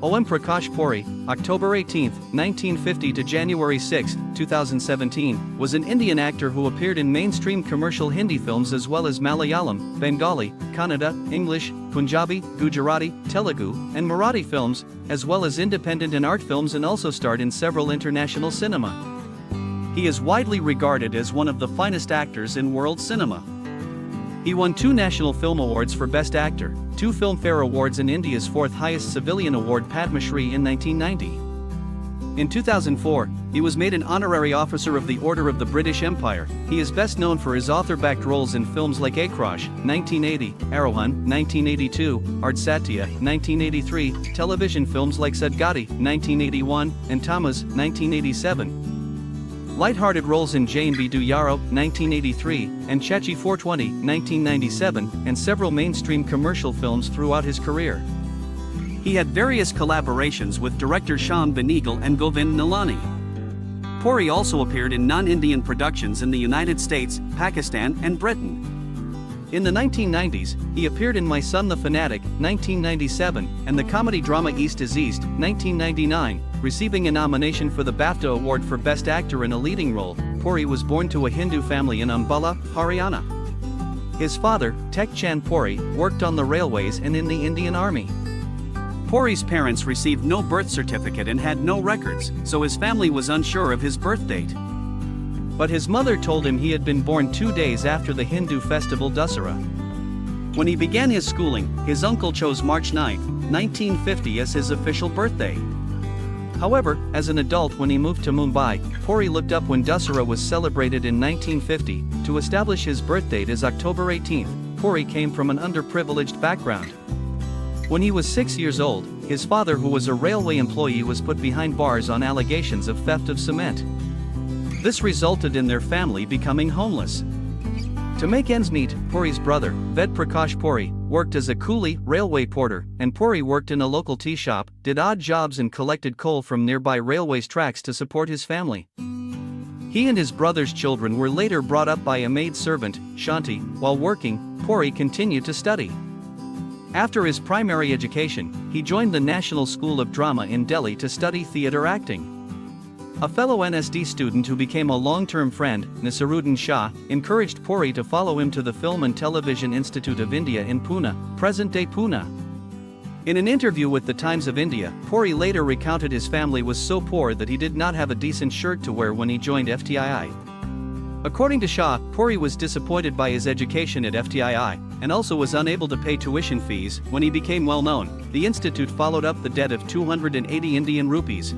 O.M. Prakash Puri, October 18, 1950 to January 6, 2017, was an Indian actor who appeared in mainstream commercial Hindi films as well as Malayalam, Bengali, Kannada, English, Punjabi, Gujarati, Telugu, and Marathi films, as well as independent and art films, and also starred in several international cinema. He is widely regarded as one of the finest actors in world cinema. He won 2 National Film Awards for Best Actor, 2 Filmfare Awards and India's 4th highest civilian award Padma Shri in 1990. In 2004, he was made an honorary officer of the Order of the British Empire. He is best known for his author-backed roles in films like Aakrosh, 1980, Arohan, 1982, Ardh Satya, 1983, television films like Sadgati, 1981, and Tamas, 1987. Light-hearted roles in Jaane Bhi Do Yaaro, 1983, and Chachi 420, 1997, and several mainstream commercial films throughout his career. He had various collaborations with director Shyam, Benegal and Govind Nihalani. Puri also appeared in non-Indian productions in the United States, Pakistan, and Britain. In the 1990s, he appeared in My Son the Fanatic, 1997, and the comedy drama East is East, 1999, receiving a nomination for the BAFTA Award for Best Actor in a Leading Role. Puri was born to a Hindu family in Ambala, Haryana. His father, Tek Chand Puri, worked on the railways and in the Indian Army. Puri's parents received no birth certificate and had no records, so his family was unsure of his birth date. But his mother told him he had been born 2 days after the Hindu festival Dussehra. When he began his schooling, his uncle chose March 9, 1950 as his official birthday. However, as an adult when he moved to Mumbai, Puri looked up when Dussehra was celebrated in 1950, to establish his birth date as October 18. Puri came from an underprivileged background. When he was 6 years old, his father, who was a railway employee, was put behind bars on allegations of theft of cement. This resulted in their family becoming homeless. To make ends meet, Puri's brother, Ved Prakash Puri, worked as a coolie, railway porter, and Puri worked in a local tea shop, did odd jobs and collected coal from nearby railways tracks to support his family. He and his brother's children were later brought up by a maid-servant, Shanti. While working, Puri continued to study. After his primary education, he joined the National School of Drama in Delhi to study theatre acting. A fellow NSD student who became a long-term friend, Naseeruddin Shah, encouraged Puri to follow him to the Film and Television Institute of India in Pune, present-day Pune. In an interview with the Times of India, Puri later recounted his family was so poor that he did not have a decent shirt to wear when he joined FTII. According to Shah, Puri was disappointed by his education at FTII, and also was unable to pay tuition fees. When he became well-known, the institute followed up the debt of 280 Indian rupees,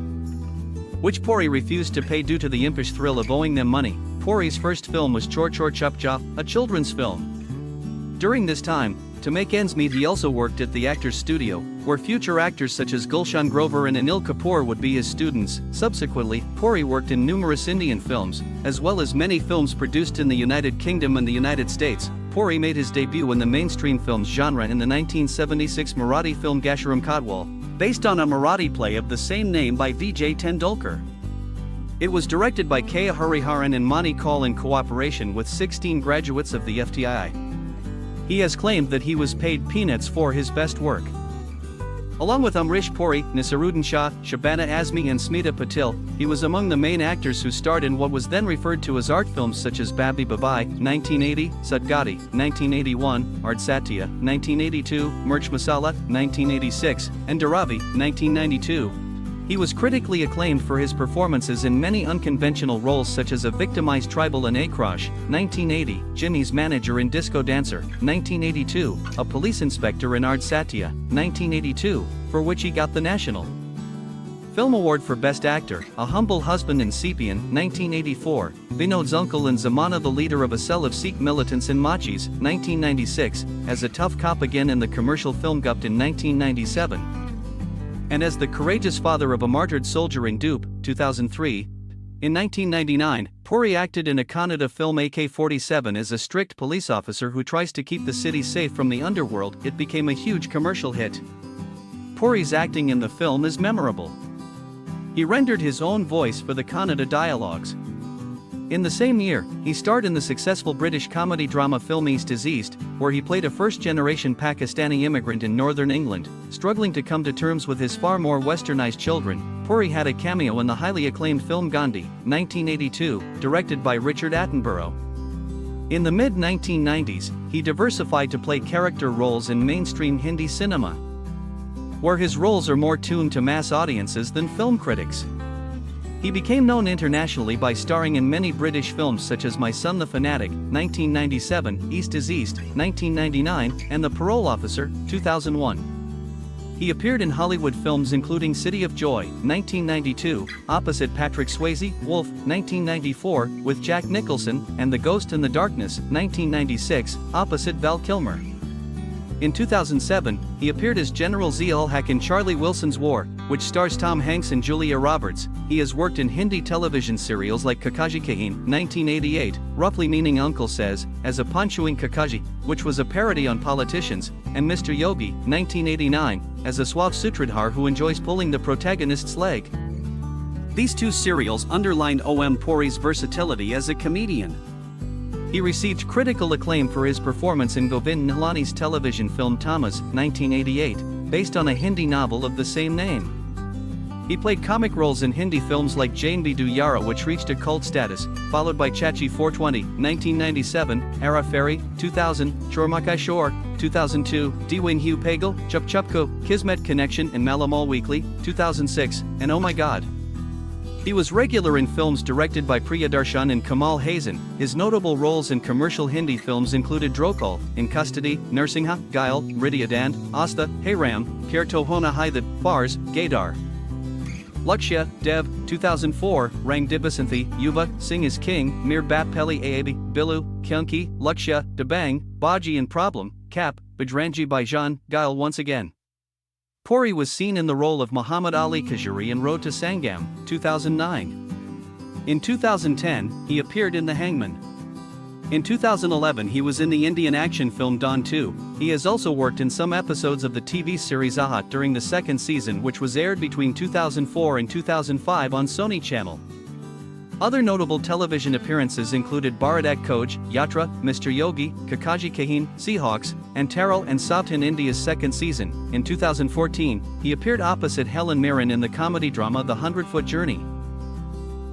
which Puri refused to pay due to the impish thrill of owing them money. Puri's first film was Chor Chor Chup Chup, a children's film. During this time, to make ends meet, he also worked at the Actors Studio, where future actors such as Gulshan Grover and Anil Kapoor would be his students. Subsequently, Puri worked in numerous Indian films, as well as many films produced in the United Kingdom and the United States. Puri made his debut in the mainstream films genre in the 1976 Marathi film Gasharam Kadwal, based on a Marathi play of the same name by Vijay Tendulkar. It was directed by K. Hariharan and Mani Kaul in cooperation with 16 graduates of the FTII. He has claimed that he was paid peanuts for his best work. Along with Amrish Puri, Naseeruddin Shah, Shabana Azmi and Smita Patil, he was among the main actors who starred in what was then referred to as art films such as Babi Babai, 1980, Sadgati, 1981, Ardh Satya, 1982, Mirch Masala, 1986, and Dharavi, 1992. He was critically acclaimed for his performances in many unconventional roles such as a victimized tribal in Aakrosh, 1980, Jimmy's manager in Disco Dancer, 1982, a police inspector in Ardh Satya, 1982, for which he got the National Film Award for Best Actor, A Humble Husband in Sepian, 1984, Vinod's uncle in Zamana, the leader of a cell of Sikh militants in Machis, 1996, as a tough cop again in the commercial film Gupt in 1997. And as the courageous father of a martyred soldier in Dupe, 2003. In 1999, Puri acted in a Kannada film AK-47 as a strict police officer who tries to keep the city safe from the underworld. It became a huge commercial hit. Puri's acting in the film is memorable. He rendered his own voice for the Kannada dialogues. In the same year, he starred in the successful British comedy drama film East is East, where he played a first-generation Pakistani immigrant in northern England, struggling to come to terms with his far more westernized children. Puri had a cameo in the highly acclaimed film Gandhi, 1982, directed by Richard Attenborough. In the mid-1990s, he diversified to play character roles in mainstream Hindi cinema, where his roles are more tuned to mass audiences than film critics. He became known internationally by starring in many British films such as My Son the Fanatic, 1997, East is East, 1999, and The Parole Officer, 2001. He appeared in Hollywood films including City of Joy, 1992, opposite Patrick Swayze, Wolf, 1994, with Jack Nicholson, and The Ghost in the Darkness, 1996, opposite Val Kilmer. In 2007, he appeared as General Zia-ul-Haq in Charlie Wilson's War, which stars Tom Hanks and Julia Roberts. He has worked in Hindi television serials like Kakaji Kahin, 1988, roughly meaning Uncle Says, as a Panchuing Kakaji, which was a parody on politicians, and Mr. Yogi, 1989, as a suave Sutradhar who enjoys pulling the protagonist's leg. These two serials underlined O.M. Puri's versatility as a comedian. He received critical acclaim for his performance in Govind Nihalani's television film Tamas, 1988, based on a Hindi novel of the same name. He played comic roles in Hindi films like Jaane Bhi Do Yaaro, which reached a cult status, followed by Chachi 420, 1997, Hera Fairy, 2000, Chormakai Shore, 2002, Diwin Hu Pagal, Chup Chupko, Kismet Connection and Malamal Weekly, 2006, and Oh My God. He was regular in films directed by Priyadarshan and Kamal Haasan. His notable roles in commercial Hindi films included Drokal, In Custody, Nursingha, Gail, Ridyadan, Asta, Hey Ram, Kher To Hona Hai That, Fars, Gaydar. Lakshya, Dev, 2004, Rang Dibasanthi, Yuva, Sing is King, Mir Bat Peli Aabi, Bilu, Kyunki, Lakshya, Debang, Baji and Problem, Cap, Bajrangi Baijan, Gail once again. Puri was seen in the role of Muhammad Ali Kajuri in Road to Sangam, 2009. In 2010, he appeared in The Hangman. In 2011 he was in the Indian action film Don 2. He has also worked in some episodes of the TV series Ahat during the second season, which was aired between 2004 and 2005 on Sony Channel. Other notable television appearances included Baradak Koj, Yatra, Mr. Yogi, Kakaji Kahin, Seahawks, and Taral and South in India's second season. In 2014, he appeared opposite Helen Mirren in the comedy drama The 100-Foot Journey.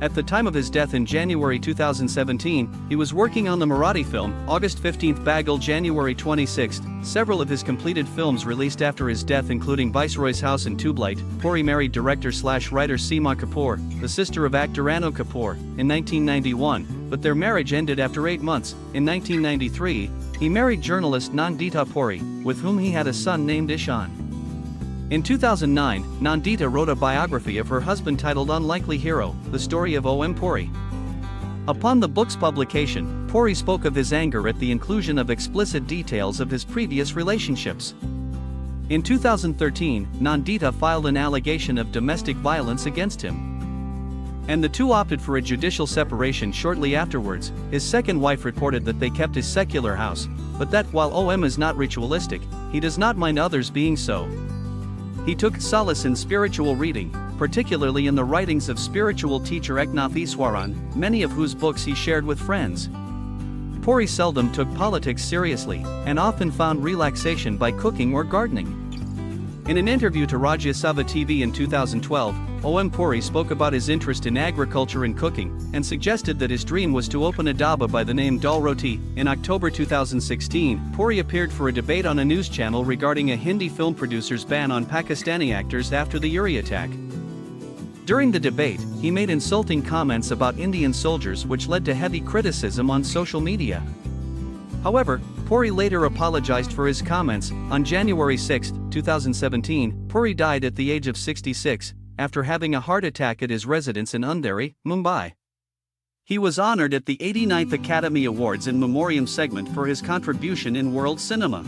At the time of his death in January 2017, he was working on the Marathi film, August 15th Bagal January 26th. Several of his completed films released after his death including Viceroy's House and Tubelight. Puri married director/writer Seema Kapoor, the sister of actor Anu Kapoor, in 1991, but their marriage ended after 8 months. In 1993, he married journalist Nandita Puri, with whom he had a son named Ishan. In 2009, Nandita wrote a biography of her husband titled Unlikely Hero, the story of O.M. Puri. Upon the book's publication, Puri spoke of his anger at the inclusion of explicit details of his previous relationships. In 2013, Nandita filed an allegation of domestic violence against him, and the two opted for a judicial separation shortly afterwards. His second wife reported that they kept his secular house, but that while O.M. is not ritualistic, he does not mind others being so. He took solace in spiritual reading, particularly in the writings of spiritual teacher Eknath Iswaran, many of whose books he shared with friends. Puri seldom took politics seriously, and often found relaxation by cooking or gardening. In an interview to Rajya Sabha TV in 2012, O.M. Puri spoke about his interest in agriculture and cooking, and suggested that his dream was to open a dhaba by the name Dal Roti. In October 2016, Puri appeared for a debate on a news channel regarding a Hindi film producer's ban on Pakistani actors after the Uri attack. During the debate, he made insulting comments about Indian soldiers which led to heavy criticism on social media. However, Puri later apologized for his comments. On January 6, 2017, Puri died at the age of 66, after having a heart attack at his residence in Andheri, Mumbai. He was honored at the 89th Academy Awards in Memoriam segment for his contribution in world cinema.